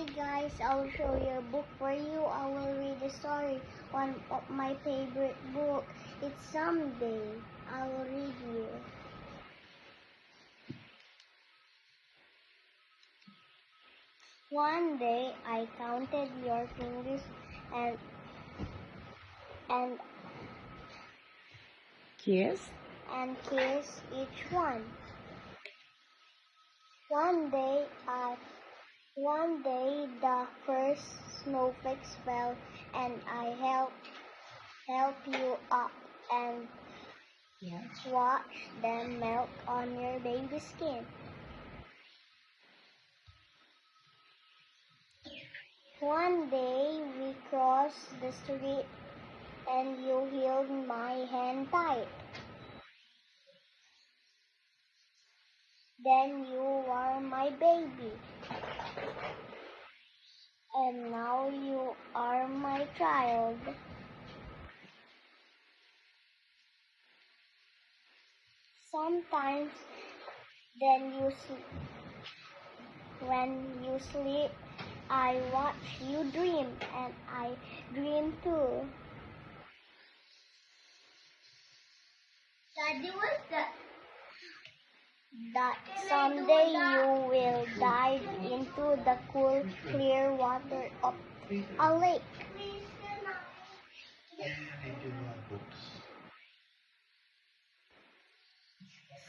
Hi guys, I'll show you a book for you. I will read a story. One of my favorite book. It's Someday. I will read you. One day I counted your fingers and and Kiss? and kissed each one. One day the first snowflakes fell and I help you up and watch them melt on your baby skin. One day we crossed the street and you held my hand tight. Then you were my baby. And now you are my child. Sometimes when you sleep, I watch you dream and I dream too. Daddy, what's that? That someday you will dive into the cool, clear water of a lake.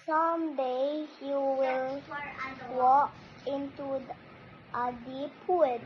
Someday you will walk into a deep wood.